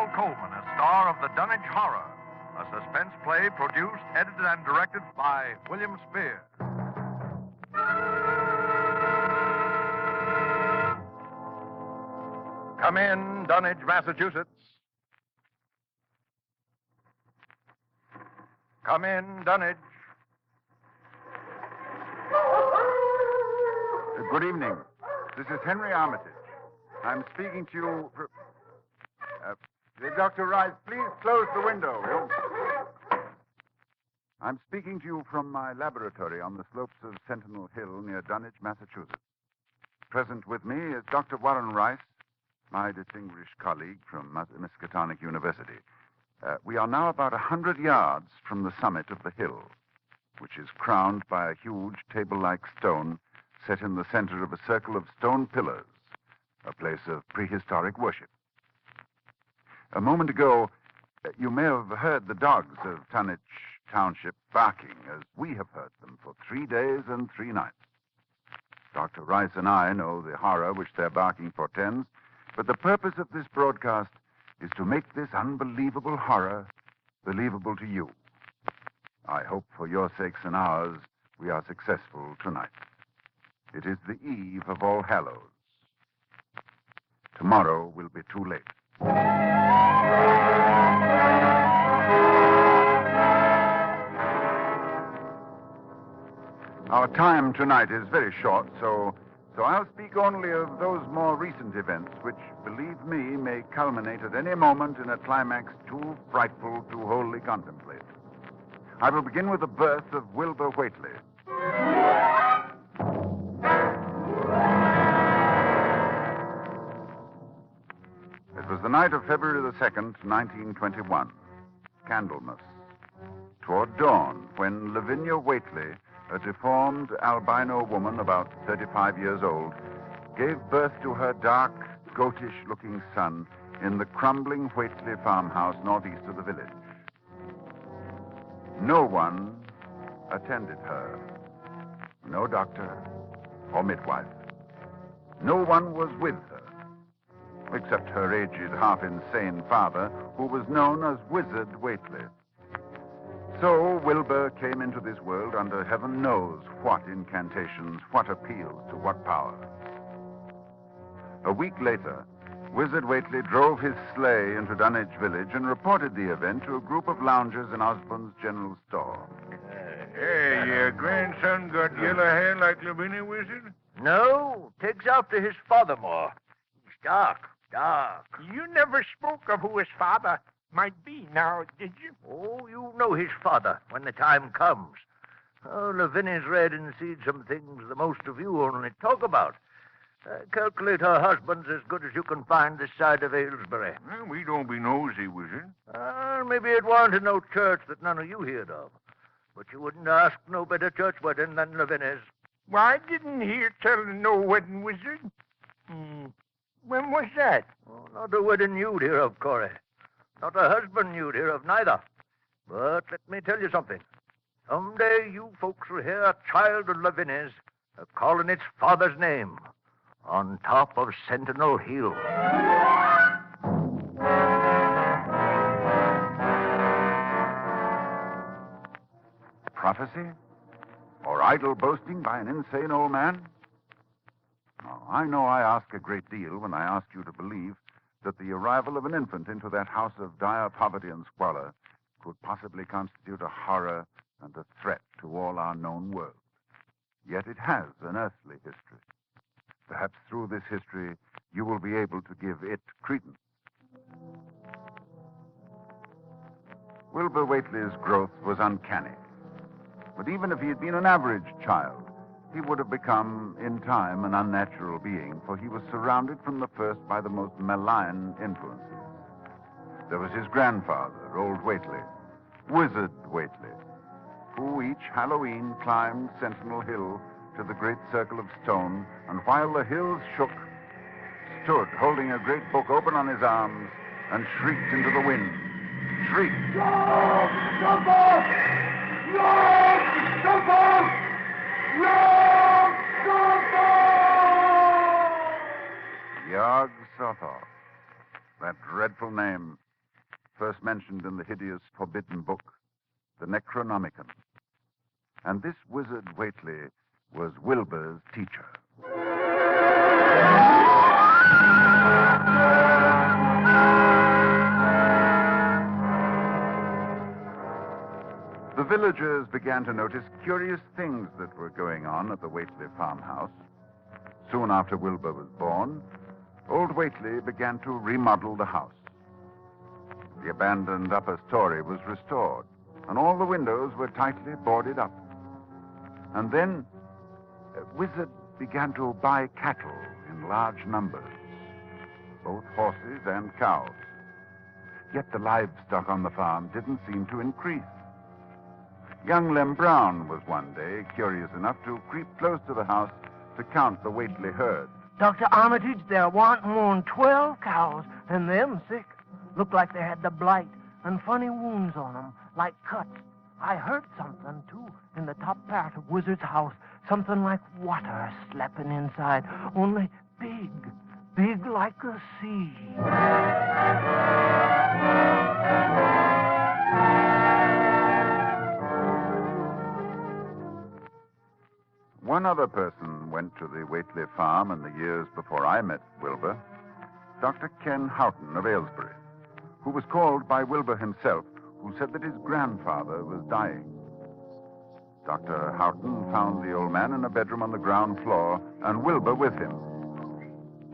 Samuel Coleman as star of the Dunwich Horror, a suspense play produced, edited, and directed by William Spear. Come in, Dunwich, Massachusetts. Come in, Dunwich. Good evening. This is Henry Armitage. I'm speaking to you. Dr. Rice, please close the window. I'm speaking to you from my laboratory on the slopes of Sentinel Hill near Dunwich, Massachusetts. Present with me is Dr. Warren Rice, my distinguished colleague from Miskatonic University. We are now about 100 yards from the summit of the hill, which is crowned by a huge table-like stone set in the center of a circle of stone pillars, a place of prehistoric worship. A moment ago, you may have heard the dogs of Dunwich Township barking, as we have heard them for 3 days and 3 nights. Dr. Rice and I know the horror which their barking portends, but the purpose of this broadcast is to make this unbelievable horror believable to you. I hope for your sakes and ours we are successful tonight. It is the eve of All Hallows. Tomorrow will be too late. Our time tonight is very short, so I'll speak only of those more recent events which, believe me, may culminate at any moment in a climax too frightful to wholly contemplate. I will begin with the birth of Wilbur Whately. It was the night of February the 2nd, 1921, Candlemas. Toward dawn, when Lavinia Whately, a deformed albino woman about 35 years old, gave birth to her dark, goatish-looking son in the crumbling Whately farmhouse northeast of the village. No one attended her. No doctor or midwife. No one was with her, except her aged, half-insane father, who was known as Wizard Whately. So Wilbur came into this world under heaven knows what incantations, what appeals to what power. A week later, Wizard Whately drove his sleigh into Dunwich village and reported the event to a group of loungers in Osborne's general store. Hey, your grandson got yellow hair like Lavinia, Wizard? No, takes after his father more. He's dark. You never spoke of who his father might be now, did you? Oh, you know his father when the time comes. Oh, Lavinia's read and seen some things the most of you only talk about. I calculate her husband's as good as you can find this side of Aylesbury. Well, we don't be nosy, Wizard. Maybe it wanted no church that none of you heard of. But you wouldn't ask no better church wedding than Lavinia's. Why, I didn't hear tell of no wedding, Wizard. When was that? Oh, not a wedding you'd hear of, Corey. Not a husband you'd hear of, neither. But let me tell you something. Someday you folks will hear a child of Lavinia's calling its father's name on top of Sentinel Hill. Prophecy? Or idle boasting by an insane old man? Oh, I know I ask a great deal when I ask you to believe that the arrival of an infant into that house of dire poverty and squalor could possibly constitute a horror and a threat to all our known world. Yet it has an earthly history. Perhaps through this history, you will be able to give it credence. Wilbur Whately's growth was uncanny. But even if he had been an average child, he would have become, in time, an unnatural being, for he was surrounded from the first by the most malign influences. There was his grandfather, old Whately, Wizard Whately, who each Halloween climbed Sentinel Hill to the great circle of stone, and while the hills shook, stood holding a great book open on his arms and shrieked into the wind. Shrieked. No! Jump off! No! Jump off! No! Jump off! Yog Sothoth. That dreadful name. first mentioned in the hideous forbidden book, the Necronomicon. And this wizard Whately was Wilbur's teacher. The villagers began to notice curious things that were going on at the Whately farmhouse. Soon after Wilbur was born, old Whately began to remodel the house. The abandoned upper story was restored, and all the windows were tightly boarded up. And then, a wizard began to buy cattle in large numbers, both horses and cows. Yet the livestock on the farm didn't seem to increase. Young Lem Brown was one day curious enough to creep close to the house to count the Whately herd. Dr. Armitage, there warn't more'n 12 cows, and them sick. Looked like they had the blight and funny wounds on 'em, like cuts. I heard something, too, in the top part of Wizard's house. Something like water slapping inside, only big like a sea. One other person went to the Whately farm in the years before I met Wilbur, Dr. Ken Houghton of Aylesbury, who was called by Wilbur himself, who said that his grandfather was dying. Dr. Houghton found the old man in a bedroom on the ground floor, and Wilbur with him.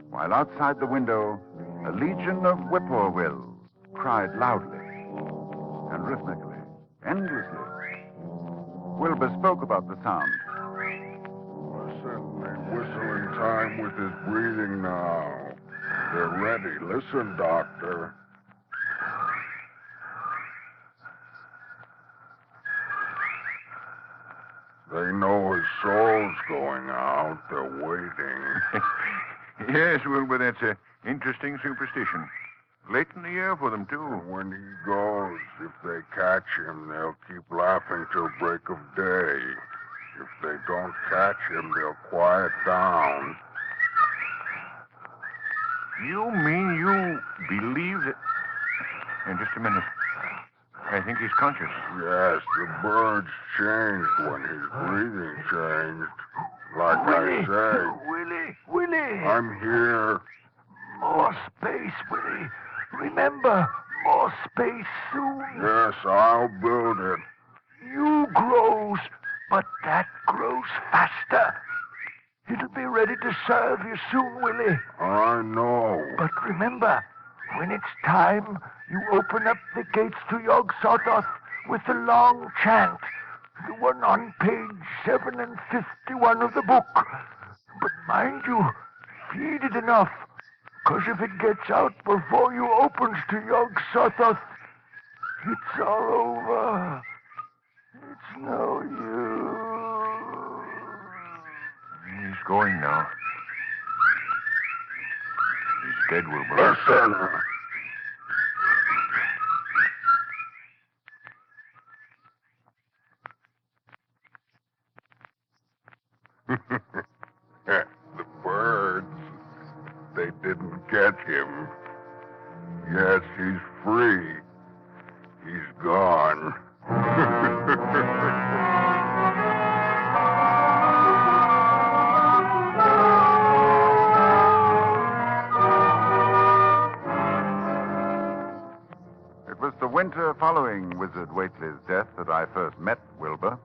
While outside the window, a legion of whippoorwills cried loudly and rhythmically, endlessly. Wilbur spoke about the sound. Listen, they whistle in time with his breathing now. They're ready. Listen, Doctor. They know his soul's going out. They're waiting. Yes, Wilbur, that's an interesting superstition. Late in the year for them, too. And when he goes, if they catch him, they'll keep laughing till break of day. If they don't catch him, they'll quiet down. You mean you believe that... just a minute. I think he's conscious. Yes, the birds changed when his breathing changed. Like I say. Willie! I'm here. More space, Willie. Remember, more space soon. Yes, I'll build it. You grows, but that grows faster. It'll be ready to serve you soon, Willie. I know. But remember, when it's time, you open up the gates to Yog-Sothoth with the long chant, the one on page 7 and 51 of the book. But mind you, feed it enough, 'cause if it gets out before you opens to Yog-Sothoth, it's all over. It's no use. He's going now. He's dead, Wilbur. Listen. The birds, they didn't get him. Yes, he's free. He's gone. It was the winter following Wizard Whately's death that I first met Wilbur.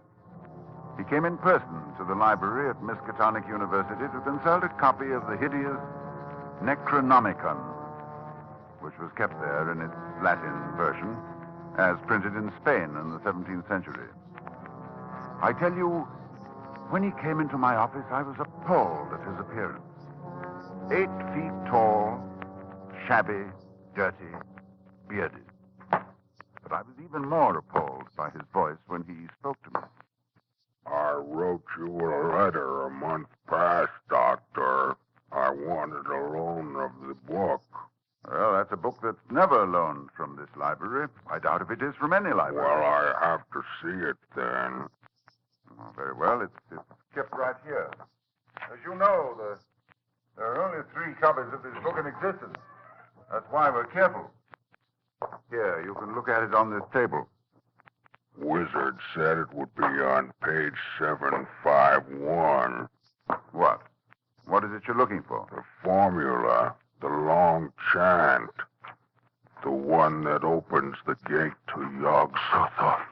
He came in person to the library at Miskatonic University to consult a copy of the hideous Necronomicon, which was kept there in its Latin version, as printed in Spain in the 17th century. I tell you, when he came into my office, I was appalled at his appearance. 8 feet tall, shabby, dirty, bearded. But I was even more appalled by his voice when he spoke to me. I wrote you a letter a month past, Doctor. I wanted a loan of the book. Well, that's a book that's never loaned from this library. I doubt if it is from any library. Well, I have to see it then. Oh, very well. It's kept right here. As you know, there are only 3 copies of this book in existence. That's why we're careful. Here, you can look at it on this table. Wizard said it would be on page 751. What? What is it you're looking for? The formula, the long chant, the one that opens the gate to Yog-Sothoth.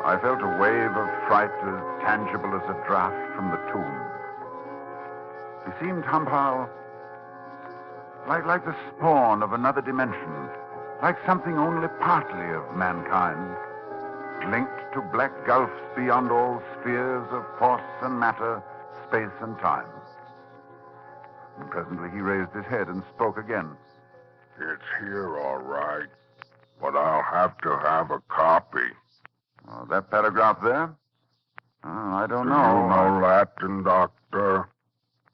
I felt a wave of fright as tangible as a draft from the tomb. He seemed somehow like the spawn of another dimension, like something only partly of mankind, linked to black gulfs beyond all spheres of force and matter, space and time. And presently he raised his head and spoke again. It's here, all right, but I'll have to have a copy. Oh, that paragraph there? Oh, I don't Do know. you know Latin, Doctor?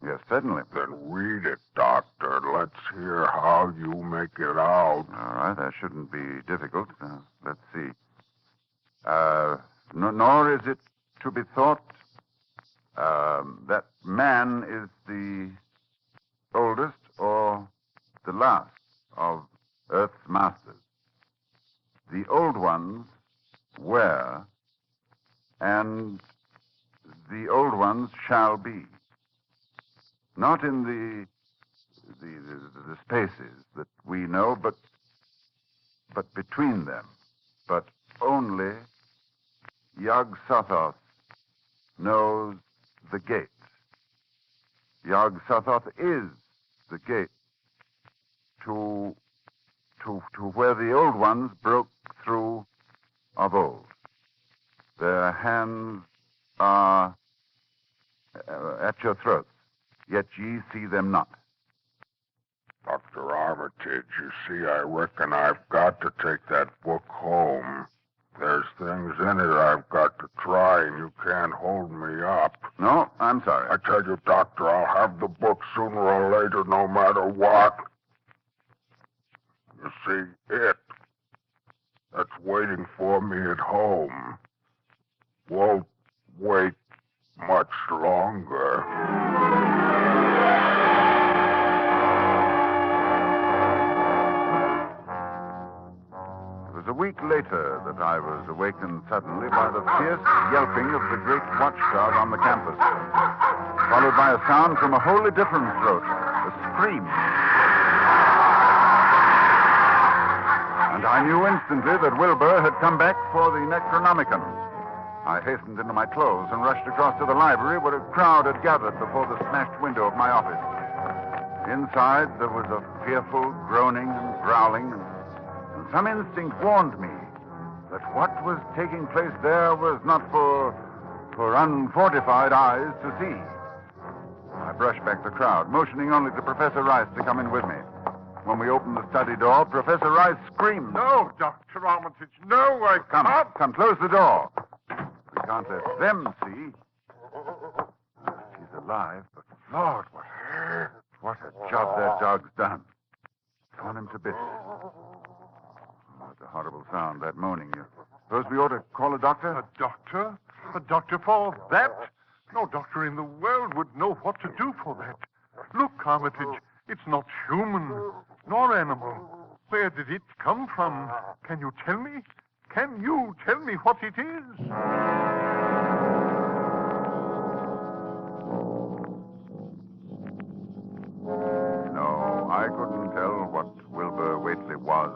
Yes, certainly. Then read it, Doctor. Let's hear how you make it out. All right, that shouldn't be difficult. Let's see. Nor is it to be thought that man is the oldest or the last of Earth's masters. The old ones were, and the old ones shall be. Not in the spaces that we know, but between them. But only Yog-Sothoth knows the gate. Yog-Sothoth is the gate to where the old ones broke through of old. Their hands are at your throats, yet ye see them not. Dr. Armitage, you see, I reckon I've got to take that book home. There's things in it I've got to try, and you can't hold me up. No, I'm sorry. I tell you, Doctor, I'll have the book sooner or later, no matter what. You see, that's waiting for me at home won't wait much longer. It was a week later that I was awakened suddenly by the fierce yelping of the great watchdog on the campus, followed by a sound from a wholly different throat, a scream. And I knew instantly that Wilbur had come back for the Necronomicon. I hastened into my clothes and rushed across to the library where a crowd had gathered before the smashed window of my office. Inside, there was a fearful groaning and growling, and some instinct warned me that what was taking place there was not for unfortified eyes to see. I brushed back the crowd, motioning only to Professor Rice to come in with me. When we opened the study door, Professor Rice screamed. No, Dr. Armitage, no, I can't. Come, close the door. We can't let them see. She's alive, but Lord, what a job that dog's done. Torn him to bits. Oh, it's a horrible sound, that moaning. You suppose we ought to call a doctor? A doctor? A doctor for that? No doctor in the world would know what to do for that. Look, Armitage, it's not human, nor animal. Where did it come from? Can you tell me? Can you tell me what it is? No, I couldn't tell what Wilbur Whately was.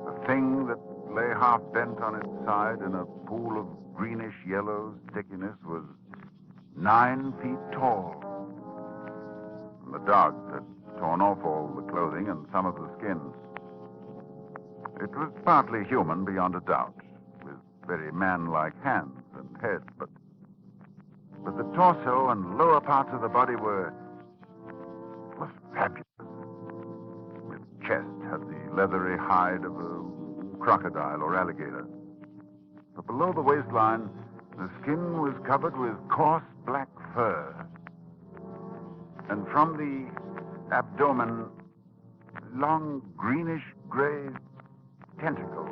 The thing that lay half bent on its side in a pool of greenish-yellow stickiness was 9 feet tall. And the dog had torn off all the clothing and some of the skins. It was partly human, beyond a doubt, with very man-like hands and head, but the torso and lower parts of the body were fabulous. Its chest had the leathery hide of a crocodile or alligator. But below the waistline, the skin was covered with coarse black fur. And from the abdomen, long greenish-gray tentacles.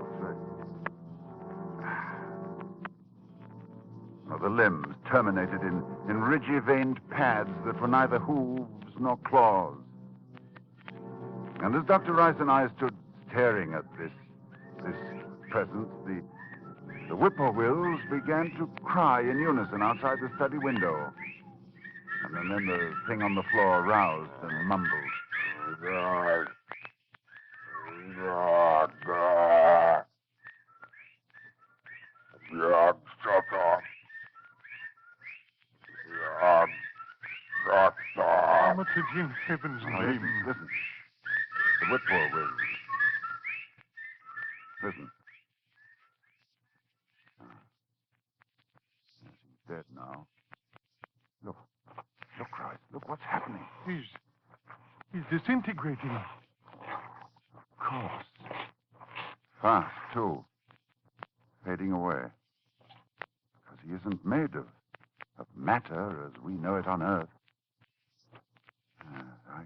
The limbs, terminated in ridgy-veined pads that were neither hooves nor claws. And as Dr. Rice and I stood staring at this presence, the whippoorwills began to cry in unison outside the study window. And then the thing on the floor roused and mumbled. God. God. God, shut up. God, shut up. Armitage, in heaven's Oh, name. listen. The whippoorwills. Listen. Yes, he's dead now. Look, Rice. Look what's happening. He's disintegrating. Of course. Fast, too. Fading away. Because he isn't made of matter as we know it on Earth.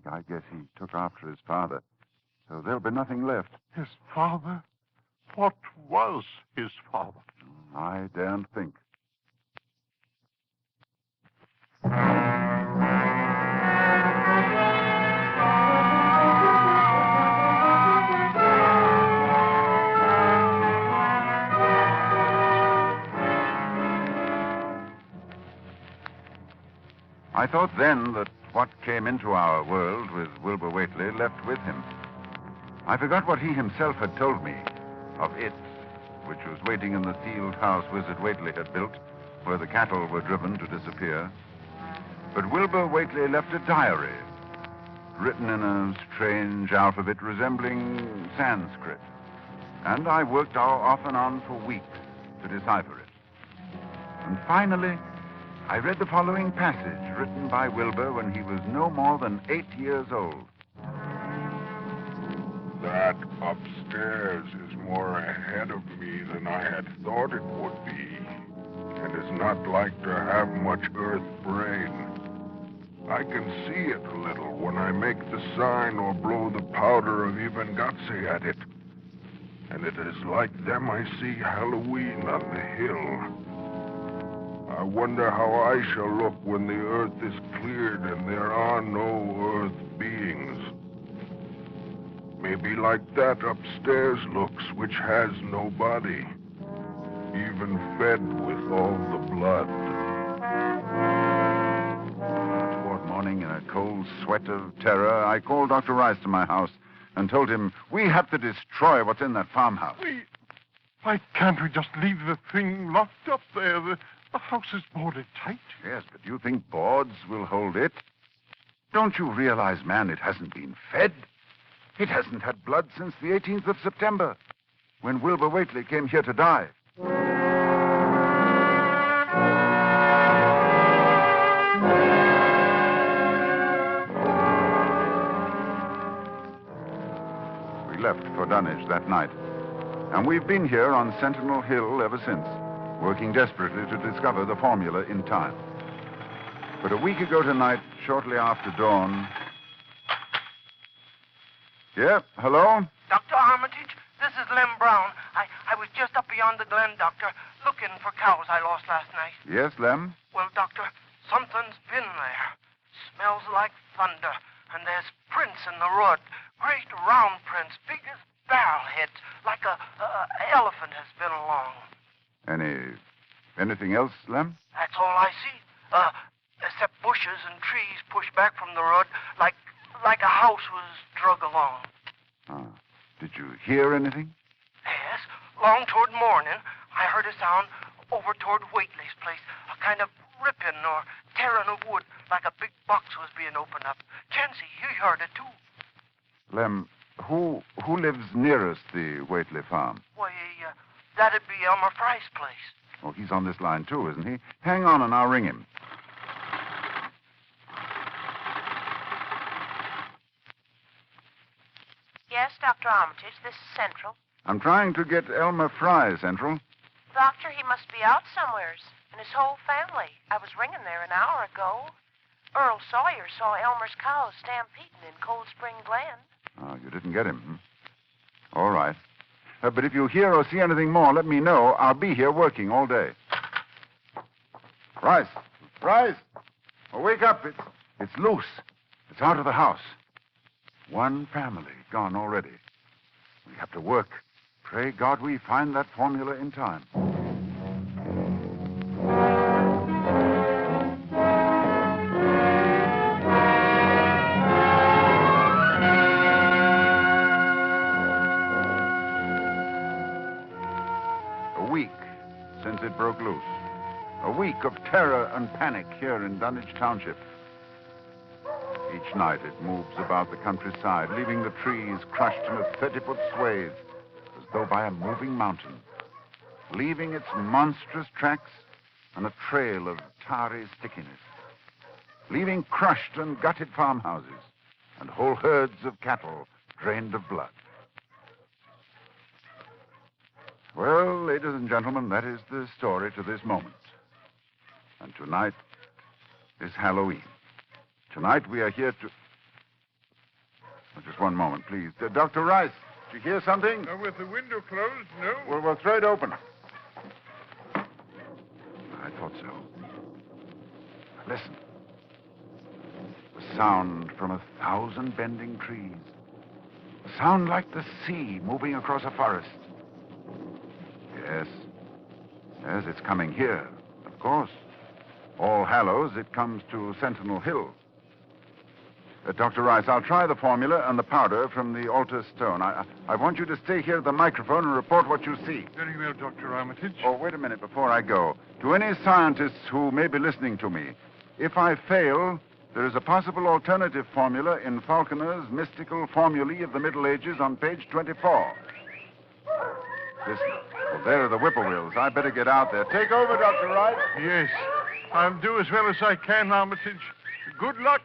I guess he took after his father. So there'll be nothing left. His father? What was his father? I daren't think. I thought then that what came into our world with Wilbur Whately left with him. I forgot what he himself had told me of it, which was waiting in the sealed house Wizard Whately had built, where the cattle were driven to disappear. But Wilbur Whately left a diary, written in a strange alphabet resembling Sanskrit. And I worked off and on for weeks to decipher it. And finally, I read the following passage written by Wilbur when he was no more than 8 years old. That upstairs is more ahead of me than I had thought it would be, and is not like to have much earth brain. I can see it a little when I make the sign or blow the powder of Ivangatse at it. And it is like them I see Halloween on the hill. I wonder how I shall look when the earth is cleared and there are no earth beings. Maybe like that upstairs looks, which has no body, even fed with all the blood. Toward morning, in a cold sweat of terror, I called Dr. Rice to my house and told him we had to destroy what's in that farmhouse. Why can't we just leave the thing locked up there? The house is boarded tight. Yes, but you think boards will hold it? Don't you realize, man, it hasn't been fed? It hasn't had blood since the 18th of September, when Wilbur Whately came here to die. We left for Dunwich that night, and we've been here on Sentinel Hill ever since, working desperately to discover the formula in time. But a week ago tonight, shortly after dawn... Yeah, hello? Dr. Armitage, this is Lem Brown. I was just up beyond the glen, Doctor, looking for cows I lost last night. Yes, Lem? Well, Doctor, something's been there. Smells like thunder, and there's prints in the road. Great round prints, big as barrel heads, like a elephant has been along. Anything else, Lem? That's all I see. Except bushes and trees pushed back from the road like a house was drug along. Did you hear anything? Yes. Long toward morning, I heard a sound over toward Whately's place. A kind of ripping or tearing of wood, like a big box was being opened up. Chancey, you heard it too. Lem, who lives nearest the Whately farm? Why, that'd be Elmer Fry's place. Oh, he's on this line too, isn't he? Hang on and I'll ring him. Yes, Dr. Armitage, this is Central. I'm trying to get Elmer Fry, Central. Doctor, he must be out somewheres, and his whole family. I was ringing there an hour ago. Earl Sawyer saw Elmer's cows stampeding in Cold Spring Glen. Oh, you didn't get him, All right. But if you hear or see anything more, let me know. I'll be here working all day. Rice! Rice! Oh, wake up. It's loose. It's out of the house. One family gone already. We have to work. Pray God we find that formula in time. A week since it broke loose. A week of terror and panic here in Dunwich Township. Each night it moves about the countryside, leaving the trees crushed in a 30-foot swathe, as though by a moving mountain, leaving its monstrous tracks on a trail of tarry stickiness, leaving crushed and gutted farmhouses and whole herds of cattle drained of blood. Well, ladies and gentlemen, that is the story to this moment. And tonight is Halloween. Tonight we are here to... Oh, just one moment, please. Dr. Rice, did you hear something? With the window closed, no. Well, we'll throw it open. I thought so. Listen. A sound from 1,000 bending trees. A sound like the sea moving across a forest. Yes. Yes, it's coming here, of course. All Hallows, it comes to Sentinel Hill. Dr. Rice, I'll try the formula and the powder from the altar stone. I want you to stay here at the microphone and report what you see. Very well, Dr. Armitage. Oh, wait a minute before I go. To any scientists who may be listening to me, if I fail, there is a possible alternative formula in Falconer's mystical formulae of the Middle Ages on page 24. Listen. Well, there are the whippoorwills. I better get out there. Take over, Dr. Rice. Yes. I'll do as well as I can, Armitage. Good luck.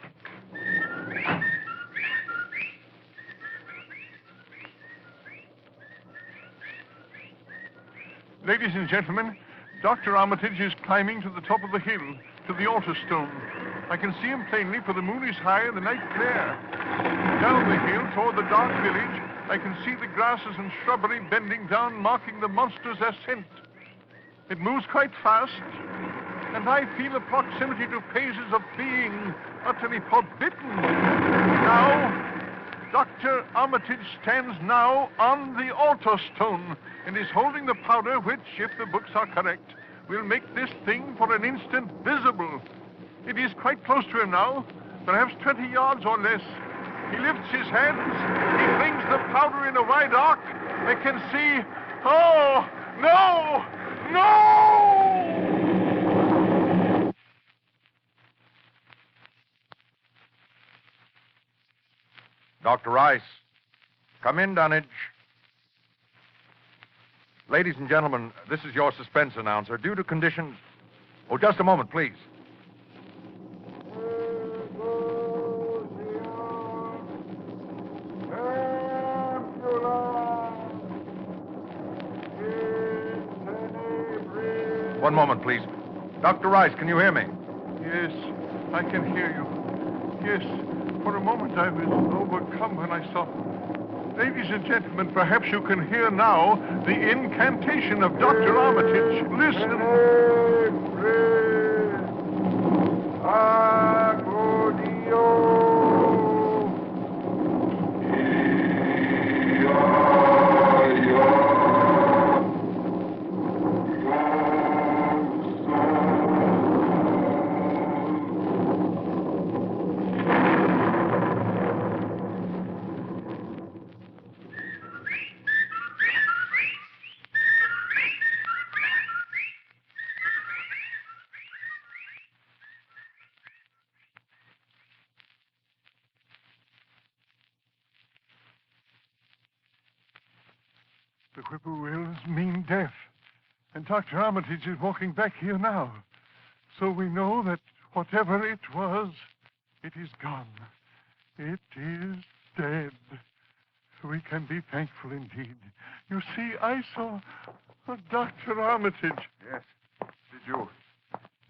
Ladies and gentlemen, Dr. Armitage is climbing to the top of the hill, to the altar stone. I can see him plainly, for the moon is high and the night clear. Down the hill, toward the dark village, I can see the grasses and shrubbery bending down, marking the monster's ascent. It moves quite fast, and I feel a proximity to phases of being utterly forbidden. Now, Dr. Armitage stands now on the altar stone and is holding the powder which, if the books are correct, will make this thing for an instant visible. It is quite close to him now, perhaps 20 yards or less. He lifts his hands. He flings the powder in a wide arc. I can see... Oh, no! No! Dr. Rice, come in, Dunwich. Ladies and gentlemen, this is your suspense announcer. Due to conditions... Oh, just a moment, please. One moment, please. Dr. Rice, can you hear me? Yes, I can hear you. Yes, for a moment I was overcome when I saw... Ladies and gentlemen, perhaps you can hear now the incantation of Dr. Armitage. Listen. The whippoorwills mean death. And Dr. Armitage is walking back here now. So we know that whatever it was, it is gone. It is dead. We can be thankful indeed. You see, I saw Dr. Armitage. Yes.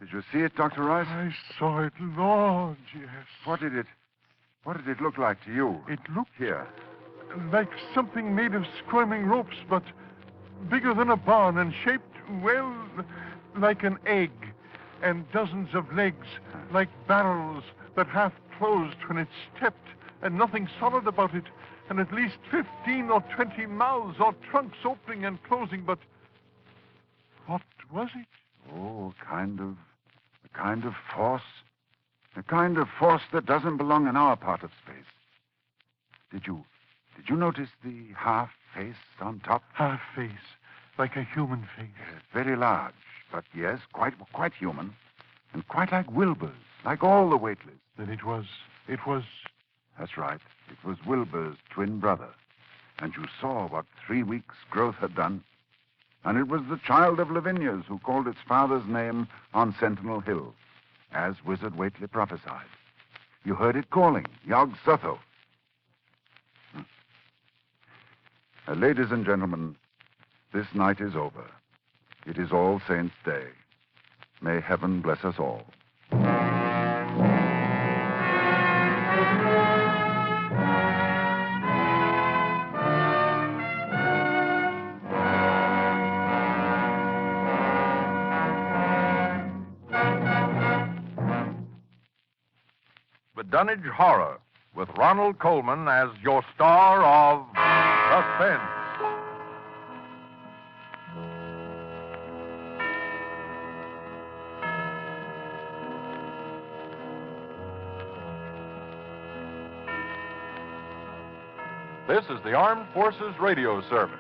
Did you see it, Dr. Rice? I saw it, Lord, yes. What did it look like to you? It looked Here. like something made of squirming ropes, but bigger than a barn and shaped, well, like an egg. and dozens of legs, like barrels that half closed when it stepped, and nothing solid about it, and at least 15 or 20 mouths or trunks opening and closing, but what was it? Oh, a kind of force. A kind of force that doesn't belong in our part of space. Did you notice the half face on top? Half face, like a human face. Yes, very large, but yes, quite human. And quite like Wilbur's, like all the Waitley's. Then it was... That's right. It was Wilbur's twin brother. And you saw what 3 weeks' growth had done. And it was the child of Lavinia's who called its father's name on Sentinel Hill, as Wizard Waitley prophesied. You heard it calling, Yog Sotho. Ladies and gentlemen, this night is over. It is All Saints' Day. May heaven bless us all. The Dunwich Horror, with Ronald Coleman as your star of Suspense. This is the Armed Forces Radio Service.